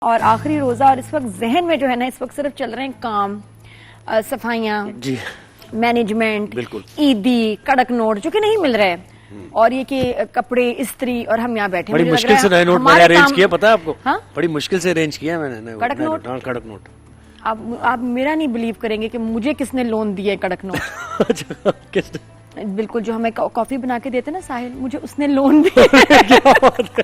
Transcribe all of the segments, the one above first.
और आखिरी रोजा और इस वक्त जहन में जो है ना इस वक्त सिर्फ चल रहे हैं काम, सफाइयाँ, मैनेजमेंट, ईदी, कड़क नोट जो कि नहीं मिल रहे हैं और ये कि कपड़े इस्त्री और हम यहाँ बैठे। बड़ी मुश्किल से नए नोट मैंने अरेंज किया, पता है आपको? हाँ? बड़ी मुश्किल से अरेंज किया मैंने कड़क नोट। कड़क नोट। आप मेरा नहीं बिलीव करेंगे कि मुझे किसने लोन दिया है कड़क नोट। किसने? बिल्कुल, जो हमें कॉफी बना के देते ना साहिल, मुझे उसने लोन दिया।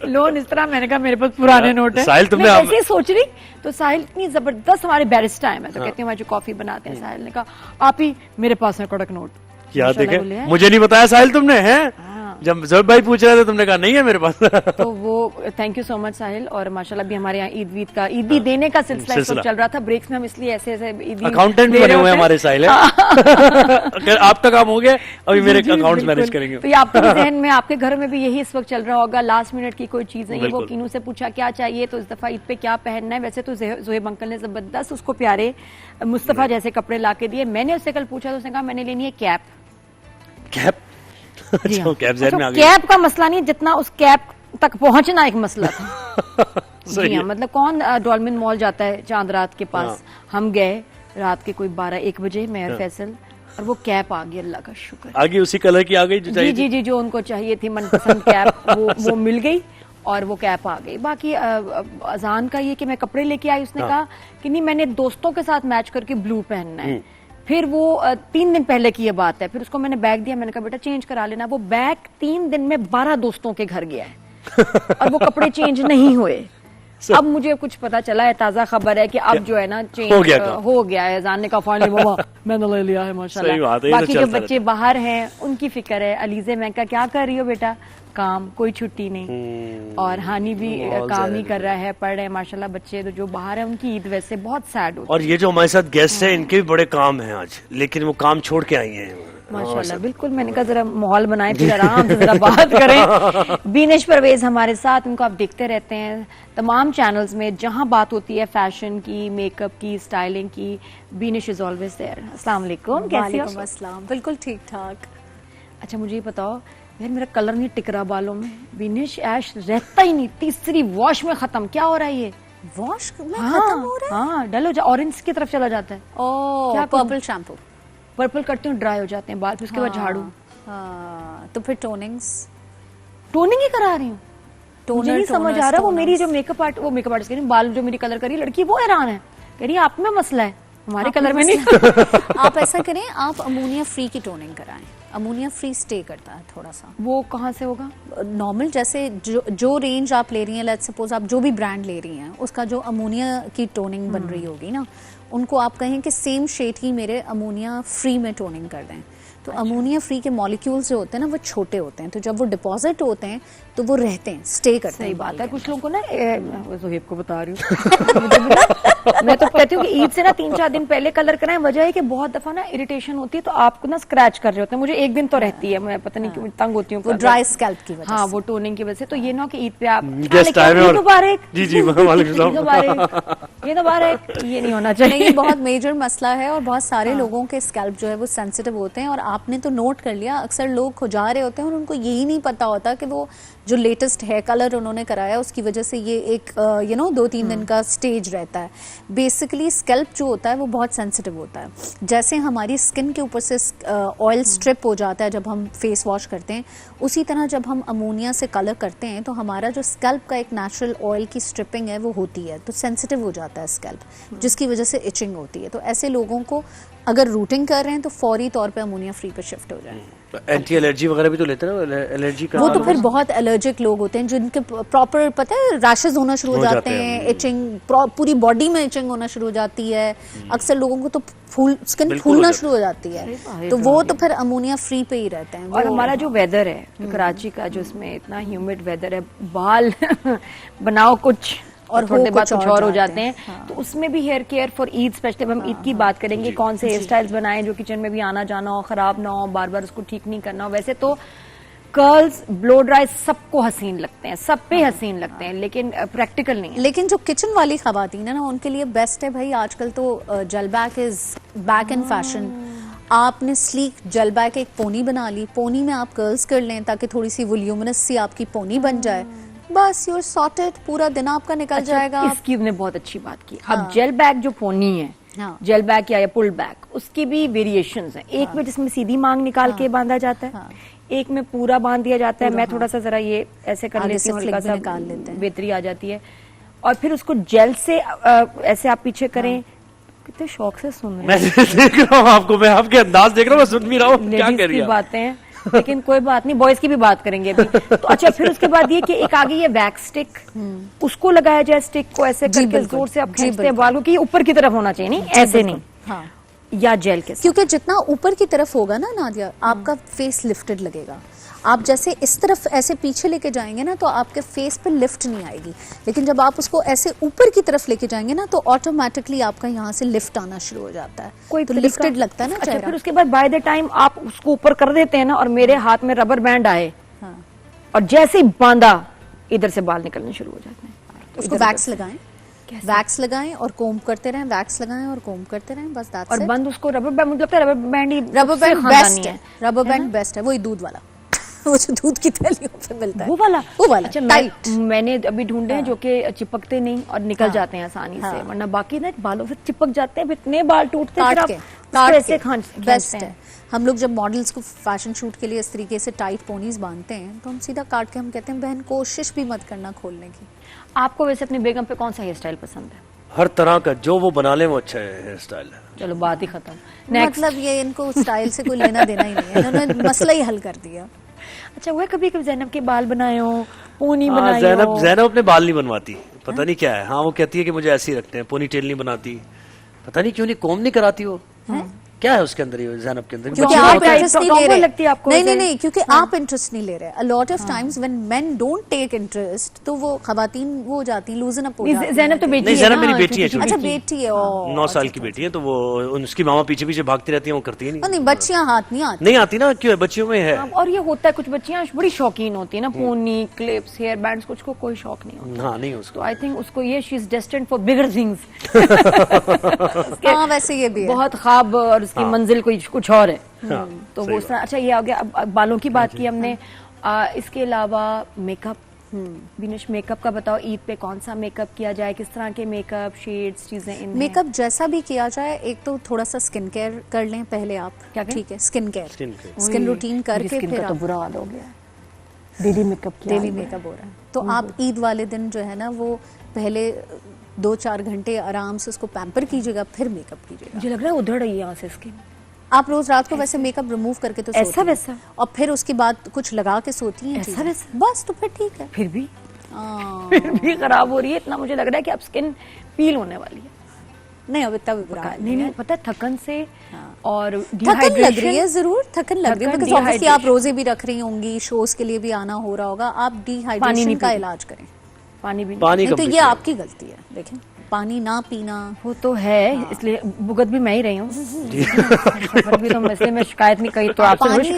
लोन इस तरह, मैंने कहा मेरे पास पुराने नोट है। साहिल तुमने ऐसे ही सोच रही तो साहिल इतनी जबरदस्त हमारे बैरिस्टा है, मैं तो कहती हूँ जो कॉफी बनाते हैं। साहिल ने कहा आप ही मेरे पास है कड़क नोट। क्या देखे, मुझे नहीं बताया साहिल तुमने हैं? जब जब भाई पूछ रहे थे तुमने कहा नहीं है मेरे पास। तो वो थैंक यू सो मच साहिल। और माशाल्लाह भी हमारे यहाँ ईदी देने का सिलसिला चल रहा था। ब्रेक्स में हम इसलिए ऐसे ईदी अकाउंटेंट भी बने हुए हमारे साहिल है। आपका काम हो गया, अभी मेरे अकाउंट्स मैनेज करेंगे। तो ये आपके जहन में, आपके घर में भी यही इस वक्त चल रहा होगा। लास्ट मिनट की कोई चीज नहीं है। वो कीनू से पूछा क्या चाहिए तो इस दफा ईद पे क्या पहनना है। वैसे तो जोहेब अंकल ने जबरदस्त उसको प्यारे मुस्तफा जैसे कपड़े ला के दिए। मैंने उससे कल पूछा तो उसने कहा मैंने लेनी है कैप। कैप का मसला नहीं, जितना उस कैप तक पहुंचना एक मसला था। जी हाँ, मतलब कौन डॉल्मिन मॉल जाता है चांद रात के पास। हम गए रात के कोई 12-1 बजे, मैं और फैसल, और वो कैप आ गई, अल्लाह का शुक्र। आ गई, उसी कलर की आ गई जो चाहिए। जी, जो उनको चाहिए थी मनपसंद कैप, वो मिल गई और वो कैप आ गई। बाकी अजान का ये कि मैं कपड़े लेके आई, उसने कहा कि नहीं मैंने दोस्तों के साथ मैच करके ब्लू पहनना है। फिर वो 3 दिन पहले की ये बात है। फिर उसको मैंने बैग दिया, मैंने कहा बेटा चेंज करा लेना। वो बैग 3 दिन में 12 दोस्तों के घर गया है और वो कपड़े चेंज नहीं हुए। अब मुझे कुछ पता चला है, ताजा खबर है कि अब जो है ना चेंज हो गया है। जानने का फाइनली मामा मैंने ले लिया है माशाल्लाह। बाकी जो बच्चे बाहर हैं उनकी फिक्र है। अलीजे मैं क्या कर रही हो बेटा? काम, कोई छुट्टी नहीं। और हानी भी काम ही कर रहा है, पढ़ रहे हैं माशाल्लाह बच्चे। तो जो बाहर है उनकी ईद वैसे बहुत सैड होती है। और ये जो हमारे साथ गेस्ट हैं इनके भी बड़े काम हैं आज, लेकिन वो काम छोड़ के आई हैं माशाल्लाह। बिल्कुल, मैंने कहा जरा माहौल बनाए, फिर आराम से जरा बात करें। बीनिश परवेज हमारे साथ, उनको आप देखते रहते हैं तमाम चैनल्स में जहां बात होती है फैशन की, मेकअप की, स्टाइलिंग की। Beenish is always there. अस्सलाम वालेकुम, कैसी हो? वालेकुम अस्सलाम, बिल्कुल ठीक ठाक। अच्छा मुझे ये बताओ यार, मेरा कलर नहीं टिक रहा बालों में। बीनिश ऐश रहता ही नहीं, तीसरी वॉश में खत्म। क्या हो रहा है ये? वॉश में खत्म हो रहा है? हाँ, डल हो जा, ऑरेंज की तरफ चला जाता है। क्या पर्पल शैम्पू? पर्पल करती हूँ, ड्राई हो जाते हैं बाल, फिर उसके बाद झाड़ू। तो फिर टोनिंग ही करा रही हूँ। मुझे नहीं समझ आ रहा, वो मेरी जो मेकअप आर्टिस्ट कह रही बाल जो मेरी कलर करी लड़की, वो हैरान है, कह रही आप में मसला है, हमारे कलर में नहीं। आप ऐसा करें, आप अमोनिया फ्री की टोनिंग कराएं। अमोनिया फ्री स्टे करता है थोड़ा सा। वो कहाँ से होगा? नॉर्मल जैसे जो रेंज आप ले रही हैं, लेट्स सपोज आप जो भी ब्रांड ले रही हैं, उसका जो अमोनिया की टोनिंग बन रही होगी ना, उनको आप कहें कि सेम शेड ही मेरे अमोनिया फ्री में टोनिंग कर दें। तो अमोनिया फ्री के मॉलिक्यूल्स जो होते हैं ना वो छोटे होते हैं, तो जब वो डिपॉजिट होते हैं तो वो रहते हैं, स्टे करते हैं। सही बात है। कुछ लोगों को ना, ज़ोहेब को बता रही हूँ मैं तो कहती हूँ कि ईद से ना 3-4 दिन पहले कलर कराएं। वजह है कि बहुत दफा ना इरिटेशन होती है, तो आपको ना स्क्रैच कर रहे होते हैं। मुझे एक दिन तो रहती है, मैं पता नहीं क्यों तंग होती हूँ, ड्राई स्कैल्प की वजह। हाँ, वो टोनिंग की वजह से। तो ये ना कि ईद पे आप मुबारक, ये नहीं होना चाहिए। ये बहुत मेजर मसला है और बहुत सारे लोगों के स्कैल्प जो है वो सेंसिटिव होते हैं। और आपने तो नोट कर लिया, अक्सर लोग खुजा रहे होते हैं और उनको यही नहीं पता होता कि वो जो लेटेस्ट हेयर कलर उन्होंने कराया उसकी वजह से ये एक 2-3 दिन का स्टेज रहता है। बेसिकली स्कैल्प जो होता है वो बहुत सेंसिटिव होता है। जैसे हमारी स्किन के ऊपर से ऑयल स्ट्रिप हो जाता है जब हम फेस वॉश करते हैं, उसी तरह जब हम अमोनिया से कलर करते हैं तो हमारा जो स्कैल्प का एक नेचुरल ऑयल की स्ट्रिपिंग है वो होती है, तो सेंसिटिव हो जाता है स्कैल्प, जिसकी वजह से इचिंग होती है। तो ऐसे लोगों को अगर रूटिंग कर रहे हैं तो फौरी तौर पे अमोनिया फ्री पे शिफ्ट हो जाए। एंटी एलर्जी वगैरह भी तो लेते हैं ना, एलर्जी का वो तो फिर बहुत एलर्जिक लोग होते हैं जिनके प्रॉपर पता है रैशेज होना शुरू हो जाते हैं, इचिंग पूरी बॉडी में इचिंग होना शुरू हो जाती है। अक्सर लोगों को तो स्किन फूलना शुरू हो जाती है, तो वो तो फिर अमोनिया फ्री पे ही रहते हैं। और हमारा जो वेदर है कराची का, जो इसमें इतना ह्यूमिड वेदर है, बाल बनाओ कुछ और थोड़ी देर बाद कुछ और हो जाते हैं। हाँ। तो उसमें भी hair care for Eid, specially हम ईद की बात करेंगे, कौन से हेयर स्टाइल्स बनाएं जो किचन में भी आना जाना हो, खराब ना हो, बार बार उसको ठीक नहीं करना हो। वैसे तो कर्ल्स, ब्लो ड्राई सबको हसीन लगते हैं, सब पे हसीन लगते हैं, लेकिन प्रैक्टिकल नहीं है। लेकिन जो किचन वाली खवातीन है ना, उनके लिए बेस्ट है भाई। आजकल तो gel back is back in fashion. आपने स्लीक जेल बैक एक पोनी बना ली, पोनी में आप कर्ल्स कर लें ताकि थोड़ी सी वॉल्यूमिनस सी आपकी पोनी बन जाए, बस यूर सॉर्टेड, पूरा दिन आपका निकल जाएगा। इसकी ने बहुत अच्छी बात की। अब जेल बैग जो पोनी है, जेल बैग या पुल बैग, उसकी भी वेरिएशंस हैं। एक में जिसमें सीधी मांग निकाल के बांधा जाता है, एक में पूरा बांध दिया जाता है। मैं थोड़ा सा जरा ये ऐसे कर लेती हूँ, हल्का सा निकाल लेते हैं, बेहतरी आ जाती है। और फिर उसको जेल से ऐसे आप पीछे करें। कितने शौक से सुन रहे हैं। मैं देख रहा हूँ आपको, मैं आपके अंदाज देख रहा हूँ, मैं सुन भी रहा हूँ क्या कर रही है। बातें हैं लेकिन कोई बात नहीं, बॉयज की भी बात करेंगे अभी। तो अच्छा, फिर उसके बाद ये कि एक आगे ये वैक्स स्टिक, उसको लगाया जाए स्टिक को ऐसे करके जोर से आप खींचते हैं बालों की, ऊपर की तरफ होना चाहिए, नहीं ऐसे नहीं। हाँ। या जेल के साथ, क्योंकि जितना ऊपर की तरफ होगा ना नादिया, आपका फेस लिफ्टेड लगेगा। आप जैसे इस तरफ ऐसे पीछे लेके जाएंगे ना तो आपके फेस पे लिफ्ट नहीं आएगी, लेकिन जब आप उसको ऐसे ऊपर की तरफ लेके जाएंगे ना तो ऑटोमेटिकली आपका यहाँ से लिफ्ट आना शुरू हो जाता है, कोई तो लिफ्टेड लगता है ना अच्छा, चेहरा। फिर उसके बाद बाय द टाइम आप उसको ऊपर कर देते हैं ना, और मेरे हाथ में रबर बैंड आए और जैसे ही बांधा, इधर से बाल निकलने शुरू हो जाते हैं। उसको वैक्स लगाएं, वैक्स लगाएं और कोम्ब करते रहें, वैक्स लगाएं और कोम्ब करते रहें, बस दैट्स और इट। बंद उसको रबर बैंड, मुझे लगता है रबर बैंड ही रबर बैंड सबसे बेस्ट खानदानी है, रबर बैंड बेस्ट है, वही दूध वाला वो जो दूध की थैलियों पे मिलता है, वो वाला। अच्छा, टाइट। मैंने अभी ढूंढे हैं जो कि चिपकते नहीं और निकल जाते हैं आसानी से, वरना बाकी ना बालों से चिपक जाते हैं, इतने बाल टूटते हैं, फिर आप ऐसे बेस्ट है। हम लोग जब मॉडल्स को फैशन शूट के लिए इस तरीके से टाइट पोनीज बांधते हैं तो हम सीधा काट के हम कहते हैं बहन कोशिश भी मत करना खोलने की। आपको वैसे अपनी बेगम पे कौन सा हेयर स्टाइल पसंद है? हर तरह का जो वो बना ले वो अच्छा है हेयर स्टाइल है। चलो बात ही खत्म। मतलब ये इनको स्टाइल से कोई लेना देना ही नहीं है, इन्होंने मसला ही हल कर दिया। अच्छा, वो कभी कभी जैनब के बाल बनाए हो, पोनी बनाई हो? जैनब अपने बाल नहीं बनवाती, पता नहीं क्या है। हाँ, वो कहती है कि मुझे ऐसे ही रखते हैं, पोनी टेल नहीं बनाती, पता नहीं क्यों नहीं, कोम नहीं कराती वो। क्या है उसके अंदर, ये जैनब के अंदर? क्योंकि आप इंटरेस्ट नहीं ले रहे। लगती है आपको? नहीं, क्योंकि आप इंटरेस्ट नहीं ले रहे। A lot of times when men don't take interest तो वो खवातीन वो हो जाती हैं, लूजन अप हो जाती हैं। जैनब तो बेटी है ना? जैनब मेरी बेटी है, अच्छा बेटी है, 9 साल की बेटी है, तो वो उसकी मामा पीछे पीछे भागती रहती है, वो करती है नहीं, बच्चियां हाथ नहीं आती। नहीं आती ना, क्यों? बच्चियों में है। और ये होता है, कुछ बच्चियां बड़ी शौकीन होती है ना, पोनी, क्लिप्स, हेयर बैंड्स, कुछ को कोई शौक नहीं होता। हाँ, नहीं उसको। आई थिंक उसको ये she is destined for bigger things. हाँ, वैसे ये भी है, बहुत ख्वाब और उसकी मंजिल कोई कुछ और है। तो वो सही अच्छा, ये आ गया। अब बालों की बात की हमने, इसके अलावा मेकअप, विनेश मेकअप का बताओ, ईद पे कौन सा मेकअप किया जाए, किस तरह के मेकअप शेड्स चीजें इन मेकअप जैसा भी किया जाए, एक तो थोड़ा सा स्किन केयर कर लें पहले आप। क्या करें? ठीक है, skin care, Skin care। Skin routine करके फिर तो बुरा हाल हो गया, डेली मेकअप किया, डेली मेकअप हो रहा है। तो आप ईद वाले दिन जो है ना वो पहले 2-4 घंटे आराम से उसको पैम्पर कीजिएगा, फिर मेकअप कीजिएगा। मुझे लग रहा है उधड़ रही है यहाँ से स्किन। आप रोज रात को वैसे मेकअप रिमूव करके तो ऐसा सोती हैं। वैसा? और फिर उसके बाद कुछ लगा के सोती हैं ऐसा चीजें। वैसा? बस तो फिर ठीक है। फिर भी खराब हो रही है इतना, मुझे लग रहा है कि अब स्किन पील होने वाली है। नहीं, अब इतना भी बुरा हाल नहीं पता है, थकन से और थकन लग रही है, जरूर थकन लग रही है, थकन, बिकॉज ऑब्वियसली आप dehydration। रोजे भी रख रही होंगी, शोज के लिए भी आना हो रहा होगा, आप डिहाइड्रेशन का इलाज करें। पानी भी पानी नहीं तो कम ये आपकी गलती है। देखें, पानी ना पीना वो तो है, इसलिए भुगत भी मैं ही रही हूँ। सफर भी तो, इसलिए मैं शिकायत नहीं कही तो आपसे पानी